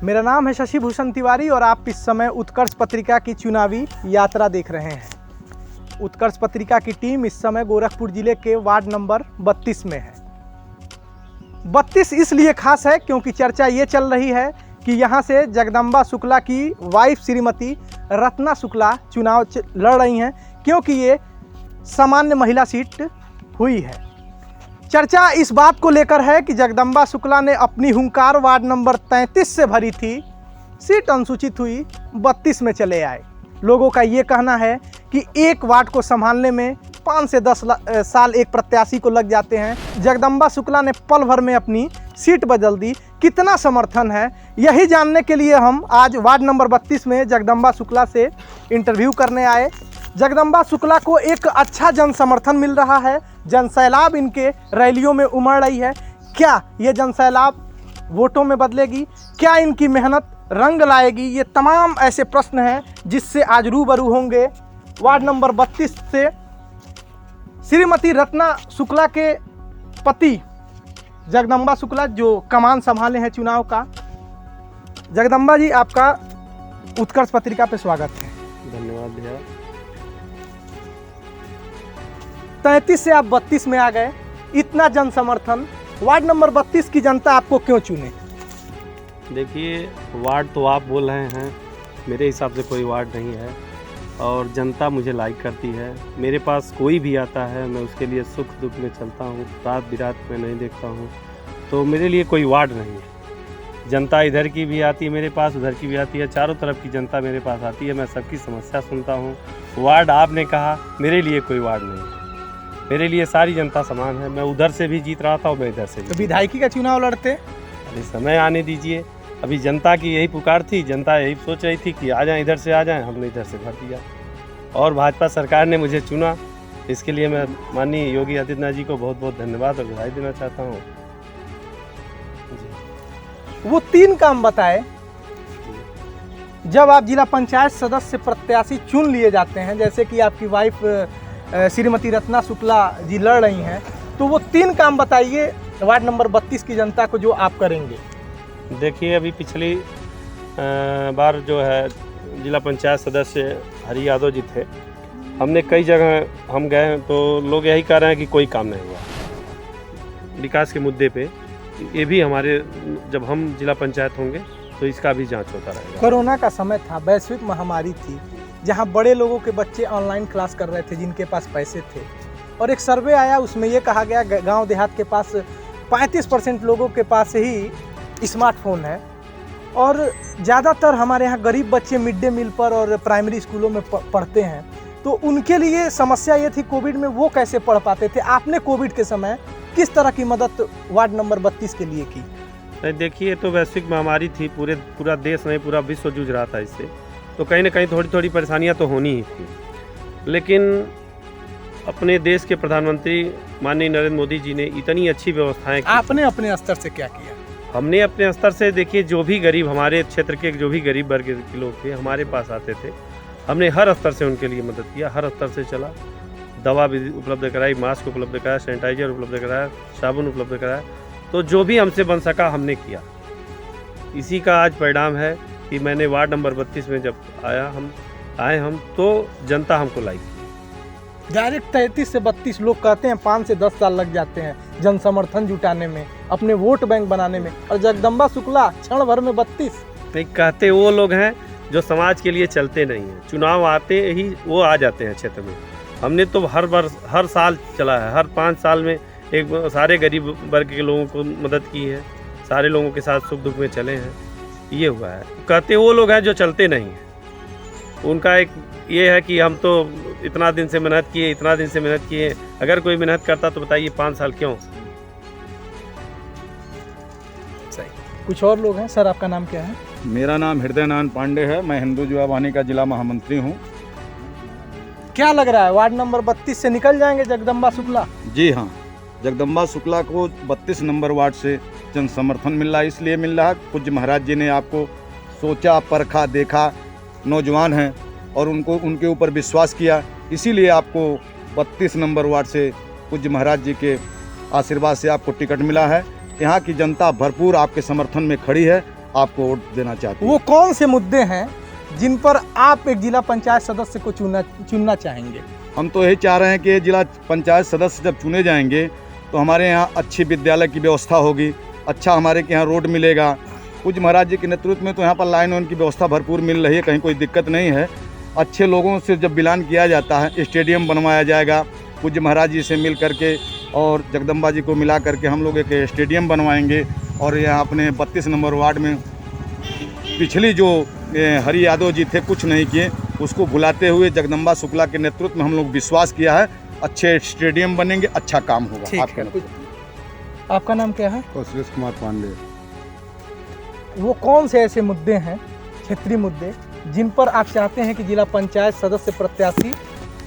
मेरा नाम है शशि भूषण तिवारी और आप इस समय उत्कर्ष पत्रिका की चुनावी यात्रा देख रहे हैं। उत्कर्ष पत्रिका की टीम इस समय गोरखपुर जिले के वार्ड नंबर 32 में है। 32 इसलिए खास है क्योंकि चर्चा ये चल रही है कि यहाँ से जगदम्बा शुक्ला की वाइफ श्रीमती रत्ना शुक्ला चुनाव लड़ रही हैं, क्योंकि ये सामान्य महिला सीट हुई है। चर्चा इस बात को लेकर है कि जगदम्बा शुक्ला ने अपनी हुंकार वार्ड नंबर 33 से भरी थी, सीट अनुसूचित हुई 32 में चले आए। लोगों का ये कहना है कि एक वार्ड को संभालने में 5 से 10 साल एक प्रत्याशी को लग जाते हैं। जगदम्बा शुक्ला ने पल भर में अपनी सीट बदल दी। कितना समर्थन है, यही जानने के लिए हम आज वार्ड नंबर 32 में जगदम्बा शुक्ला से इंटरव्यू करने आए। जगदम्बा शुक्ला को एक अच्छा जन समर्थन मिल रहा है, जनसैलाब इनके रैलियों में उमड़ रही है। क्या ये जनसैलाब वोटों में बदलेगी? क्या इनकी मेहनत रंग लाएगी? ये तमाम ऐसे प्रश्न हैं जिससे आज रूबरू होंगे वार्ड नंबर 32 से श्रीमती रत्ना शुक्ला के पति जगदम्बा शुक्ला, जो कमान संभाले हैं चुनाव का। जगदम्बा जी, आपका उत्कर्ष पत्रिका पे स्वागत है। धन्यवाद भैया। 33 से आप 32 में आ गए, इतना जन समर्थन, वार्ड नंबर 32 की जनता आपको क्यों चुने? देखिए, वार्ड तो आप बोल रहे हैं, मेरे हिसाब से कोई वार्ड नहीं है और जनता मुझे लाइक करती है। मेरे पास कोई भी आता है, मैं उसके लिए सुख दुख में चलता हूँ, रात बिरात में नहीं देखता हूँ, तो मेरे लिए कोई वार्ड नहीं है। जनता इधर की भी आती है मेरे पास, उधर की भी आती है, चारों तरफ की जनता मेरे पास आती है, मैं सबकी समस्या सुनता हूँ। वार्ड आपने कहा, मेरे लिए कोई वार्ड नहीं है, मेरे लिए सारी जनता समान है। मैं उधर से भी जीत रहा था और मैं इधर से भी। तो विधायकी का चुनाव लड़ते? अभी समय आने दीजिए। अभी जनता की यही पुकार थी, जनता यही सोच रही थी कि आ जाएं, इधर से आ जाएं, हमने इधर से भर दिया और भाजपा सरकार ने मुझे चुना। इसके लिए मैं माननीय योगी आदित्यनाथ जी को बहुत बहुत धन्यवाद और बधाई देना चाहता हूँ। वो 3 काम बताए जब आप जिला पंचायत सदस्य प्रत्याशी चुन लिए जाते हैं, जैसे कि आपकी वाइफ श्रीमती रत्ना शुक्ला जी लड़ रही हैं, तो वो 3 काम बताइए वार्ड नंबर 32 की जनता को जो आप करेंगे। देखिए, अभी पिछली बार जो है जिला पंचायत सदस्य हरि यादव जी थे, हमने कई जगह हम गए तो लोग यही कह रहे हैं कि कोई काम नहीं हुआ विकास के मुद्दे पे। ये भी हमारे, जब हम जिला पंचायत होंगे तो इसका भी जांच होता रहेगा। कोरोना का समय था, वैश्विक महामारी थी, जहां बड़े लोगों के बच्चे ऑनलाइन क्लास कर रहे थे जिनके पास पैसे थे, और एक सर्वे आया, उसमें ये कहा गया गांव देहात के पास 35% लोगों के पास ही स्मार्टफोन है, और ज़्यादातर हमारे यहाँ गरीब बच्चे मिड डे मील पर और प्राइमरी स्कूलों में पढ़ते हैं। तो उनके लिए समस्या ये थी कोविड में, वो कैसे पढ़ पाते थे? आपने कोविड के समय किस तरह की मदद वार्ड नंबर 32 के लिए की? देखिए, तो वैश्विक महामारी थी, पूरा देश नहीं, पूरा विश्व जूझ रहा था इससे, तो कहीं ना कहीं थोड़ी थोड़ी परेशानियां तो होनी ही थी। लेकिन अपने देश के प्रधानमंत्री माननीय नरेंद्र मोदी जी ने इतनी अच्छी व्यवस्थाएं की। आपने अपने स्तर से क्या किया? हमने अपने स्तर से, देखिए, जो भी गरीब, हमारे क्षेत्र के जो भी गरीब वर्ग के लोग थे हमारे पास आते थे, हमने हर स्तर से उनके लिए मदद किया, हर स्तर से चला। दवा भी उपलब्ध कराई, मास्क उपलब्ध कराया, सैनिटाइजर उपलब्ध कराया, साबुन उपलब्ध कराया, तो जो भी हमसे बन सका हमने किया। इसी का आज परिणाम है कि मैंने वार्ड नंबर 32 में जब आए हम तो जनता हमको लाइक की। डायरेक्ट 33 से 32 लोग कहते हैं 5 से 10 साल लग जाते हैं जन समर्थन जुटाने में, अपने वोट बैंक बनाने में, और जगदम्बा शुक्ला क्षण भर में 32। नहीं, कहते वो लोग हैं जो समाज के लिए चलते नहीं हैं, चुनाव आते ही वो आ जाते हैं क्षेत्र में। हमने तो हर साल चला है, हर 5 साल में एक सारे गरीब वर्ग के लोगों को मदद की है, सारे लोगों के साथ सुख दुख में चले हैं, ये हुआ है। कहते वो लोग हैं जो चलते नहीं हैं, उनका एक ये है कि हम तो इतना दिन से मेहनत किए, अगर कोई मेहनत करता तो बताइए 5 साल क्यों? सही। कुछ और लोग हैं। सर, आपका नाम क्या है? मेरा नाम हृदय नारायण पांडे है, मैं हिंदू युवा वाहिनी का जिला महामंत्री हूँ। क्या लग रहा है, वार्ड नंबर 32 से निकल जाएंगे जगदम्बा शुक्ला? जी हाँ, जगदम्बा शुक्ला को 32 नंबर वार्ड से जन समर्थन मिल रहा है। इसलिए मिल रहा है, पूज्य महाराज जी ने आपको सोचा, परखा, देखा, नौजवान हैं और उनके ऊपर विश्वास किया, इसीलिए आपको 32 नंबर वार्ड से पूज्य महाराज जी के आशीर्वाद से आपको टिकट मिला है। यहाँ की जनता भरपूर आपके समर्थन में खड़ी है आपको वोट देना चाहती है। वो कौन से मुद्दे हैं जिन पर आप एक जिला पंचायत सदस्य को चुनना चाहेंगे? हम तो यही चाह रहे हैं कि जिला पंचायत सदस्य जब चुने जाएंगे तो हमारे यहाँ अच्छी विद्यालय की व्यवस्था होगी, अच्छा हमारे के यहाँ रोड मिलेगा। पूज्य महाराज जी के नेतृत्व में तो यहाँ पर लाइन वाइन की व्यवस्था भरपूर मिल रही है, कहीं कोई दिक्कत नहीं है। अच्छे लोगों से जब मिलान किया जाता है, स्टेडियम बनवाया जाएगा पूज्य महाराज जी से मिल करके, और जगदम्बा जी को मिला करके हम लोग एक स्टेडियम बनवाएंगे। और यहाँ अपने 32 नंबर वार्ड में पिछली जो हरि यादव जी थे, कुछ नहीं किए, उसको भुलाते हुए जगदम्बा शुक्ला के नेतृत्व में हम लोग विश्वास किया है अच्छे स्टेडियम बनेंगे, अच्छा काम होगा। ठीक है। आपका नाम क्या है? सुरेश कुमार पांडे। वो कौन से ऐसे मुद्दे हैं, क्षेत्रीय मुद्दे, जिन पर आप चाहते हैं कि जिला पंचायत सदस्य प्रत्याशी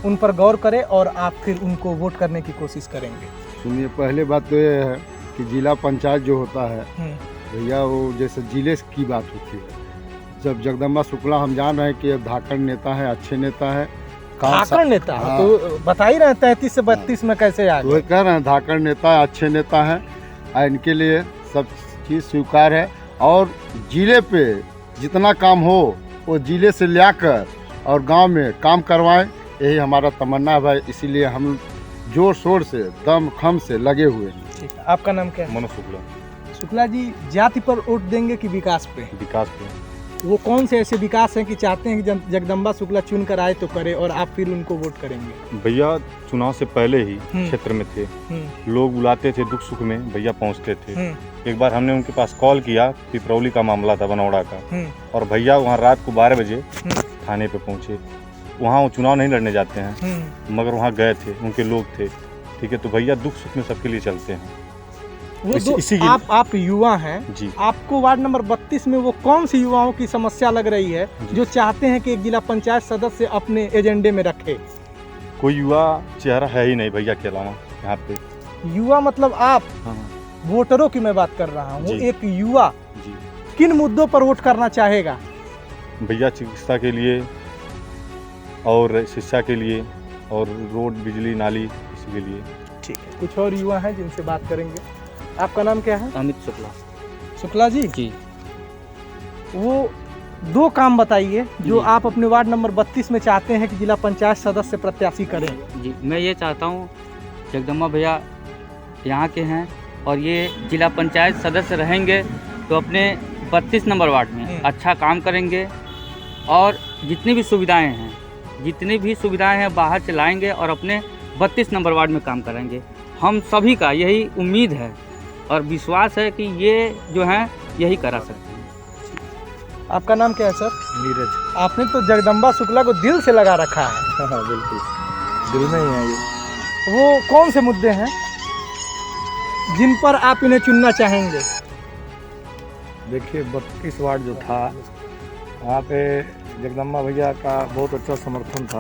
उन पर गौर करे और आप फिर उनको वोट करने की कोशिश करेंगे? सुनिए, पहले बात तो ये है कि जिला पंचायत जो होता है भैया, वो जैसे जिले की बात होती है। जब जगदम्बा शुक्ला हम जान रहे हैं कि धाकड़ नेता है, अच्छे नेता है, धाकड़ नेता है। हाँ। तो बता ही रहे 33 से 32 में कैसे आ वो गए? कह रहे हैं धाकड़ नेता है, अच्छे नेता है, और इनके लिए सब चीज़ स्वीकार है। और जिले पे जितना काम हो वो जिले से लाकर और गांव में काम करवाएं, यही हमारा तमन्ना है भाई। इसीलिए हम जोर शोर से दम खम से लगे हुए हैं। ठीक है। आपका नाम क्या है? मनोज शुक्ला। शुक्ला जी, जाति पर वोट देंगे कि विकास पे? विकास पे। वो कौन से ऐसे विकास हैं कि चाहते हैं कि जगदम्बा शुक्ला चुन कर आए तो करे और आप फिर उनको वोट करेंगे? भैया चुनाव से पहले ही क्षेत्र में थे, लोग बुलाते थे, दुख सुख में भैया पहुंचते थे। एक बार हमने उनके पास कॉल किया, पिपरौली का मामला था, बनौड़ा का, और भैया वहां रात को 12 बजे थाने पे पहुंचे। वहां वो चुनाव नहीं लड़ने जाते हैं, मगर वहां गए थे, उनके लोग थे। ठीक है, तो भैया दुख सुख में सबके लिए चलते हैं। वो आप युवा हैं जी। आपको वार्ड नंबर 32 में वो कौन सी युवाओं की समस्या लग रही है जो चाहते हैं कि एक जिला पंचायत सदस्य अपने एजेंडे में रखे? कोई युवा चेहरा है ही नहीं भैया के अलावा यहाँ पे। युवा मतलब आप? हाँ। वोटरों की मैं बात कर रहा हूँ। जी। एक युवा जी किन मुद्दों पर वोट करना चाहेगा? भैया, चिकित्सा के लिए और शिक्षा के लिए और रोड, बिजली, नाली, इसी के लिए। ठीक है। कुछ और युवा हैं जिनसे बात करेंगे। आपका नाम क्या है? अमित शुक्ला। शुक्ला जी, वो 2 काम बताइए जो आप अपने वार्ड नंबर 32 में चाहते हैं कि जिला पंचायत सदस्य प्रत्याशी करें। जी, मैं ये चाहता हूँ जगदम्बा भैया यहाँ के हैं और ये जिला पंचायत सदस्य रहेंगे तो अपने 32 नंबर वार्ड में अच्छा काम करेंगे और जितनी भी सुविधाएं हैं बाहर से लाएंगे और अपने 32 नंबर वार्ड में काम करेंगे। हम सभी का यही उम्मीद है और विश्वास है कि ये जो है यही करा सकते हैं। आपका नाम क्या है सर? नीरज। आपने तो जगदम्बा शुक्ला को दिल से लगा रखा है। हाँ बिल्कुल, दिल में ही है ये। वो कौन से मुद्दे हैं जिन पर आप इन्हें चुनना चाहेंगे? देखिए, 32 वार्ड जो था वहाँ पे जगदम्बा भैया का बहुत अच्छा समर्थन था।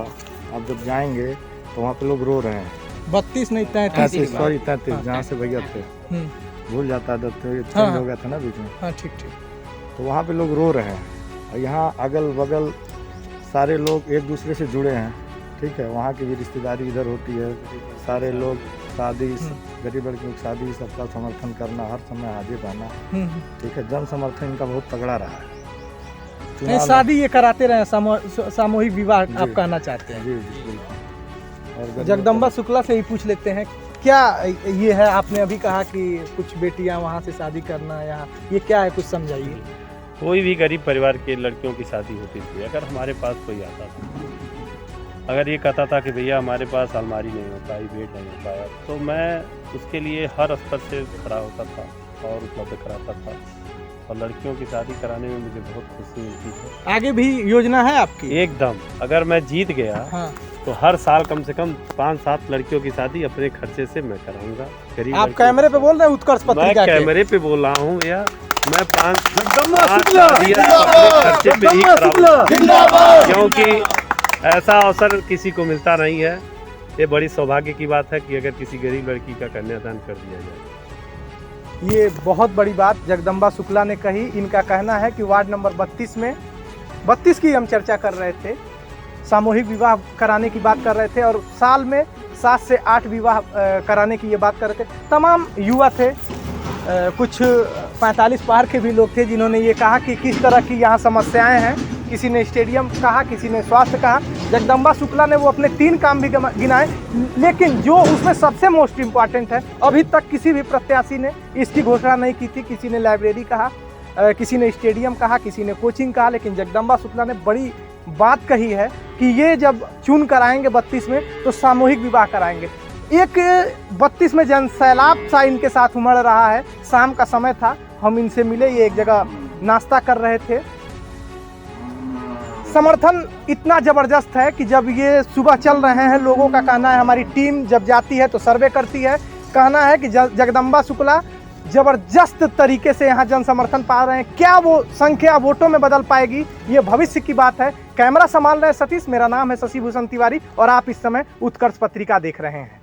आप जब जाएंगे तो वहाँ पे लोग रो रहे हैं। 32 नहीं 33 सॉरी 33 जहाँ से भैया थे, भूल जाता है, चेंज हो गया था ना बीच में। हाँ, ठीक। तो वहाँ पे लोग रो रहे हैं और यहाँ अगल बगल सारे लोग एक दूसरे से जुड़े हैं। ठीक है, वहाँ की भी रिश्तेदारी इधर होती है, सारे लोग शादी, गरीब लड़कियों की शादी, सबका समर्थन करना, हर समय हाजिर रहना। ठीक है, जन समर्थन इनका बहुत तगड़ा रहा है। नहीं, शादी ये कराते रहे, सामूहिक विवाह आप कहना चाहते हैं? जी बिल्कुल। और जगदम्बा शुक्ला से ही पूछ लेते हैं, क्या ये है? आपने अभी कहा कि कुछ बेटियां वहाँ से शादी करना, यहाँ ये क्या है, कुछ समझाइए। कोई भी गरीब परिवार के लड़कियों की शादी होती थी, अगर हमारे पास कोई आता था, अगर ये कहता था कि भैया हमारे पास अलमारी नहीं हो पाई, बेड नहीं हो पाया, तो मैं उसके लिए हर स्तर से खड़ा होता था और उपलब्ध कराता था और लड़कियों की शादी कराने में मुझे बहुत खुशी मिलती है। आगे भी योजना है आपकी? एकदम। अगर मैं जीत गया तो हर साल कम से कम 5-7 लड़कियों की शादी अपने खर्चे से मैं कराऊंगा। गरीब आप कैमरे पे बोल रहे हैं उत्कर्ष पत्रिका के? कैमरे पे बोल रहा हूँ भैया, मैं 5 खर्चे पे ही कराऊंगा, क्योंकि ऐसा अवसर किसी को मिलता नहीं है। ये बड़ी सौभाग्य की बात है कि अगर किसी गरीब लड़की का कन्यादान कर दिया जाए। ये बहुत बड़ी बात जगदम्बा शुक्ला ने कही। इनका कहना है कि वार्ड नंबर 32 की हम चर्चा कर रहे थे, सामूहिक विवाह कराने की बात कर रहे थे और साल में 7 से 8 विवाह कराने की ये बात कर रहे थे। तमाम युवा थे, कुछ 45 पार के भी लोग थे जिन्होंने ये कहा कि किस तरह की यहाँ समस्याएं हैं। किसी ने स्टेडियम कहा, किसी ने स्वास्थ्य कहा। जगदम्बा शुक्ला ने वो अपने 3 काम भी गिनाए, लेकिन जो उसमें सबसे मोस्ट इम्पॉर्टेंट है, अभी तक किसी भी प्रत्याशी ने इसकी घोषणा नहीं की थी। किसी ने लाइब्रेरी कहा, किसी ने स्टेडियम कहा, किसी ने कोचिंग कहा, लेकिन जगदम्बा शुक्ला ने बड़ी बात कही है कि ये जब चुन कराएंगे 32 में तो सामूहिक विवाह कराएंगे। एक 32 में जन सैलाब सा इनके साथ उमड़ रहा है। शाम का समय था, हम इनसे मिले, ये एक जगह नाश्ता कर रहे थे। समर्थन इतना ज़बरदस्त है कि जब ये सुबह चल रहे हैं, लोगों का कहना है, हमारी टीम जब जाती है तो सर्वे करती है, कहना है कि जगदम्बा शुक्ला ज़बरदस्त तरीके से यहाँ जन समर्थन पा रहे हैं। क्या वो संख्या वोटों में बदल पाएगी, ये भविष्य की बात है। कैमरा संभाल रहे सतीश, मेरा नाम है शशि भूषण तिवारी और आप इस समय उत्कर्ष पत्रिका देख रहे हैं।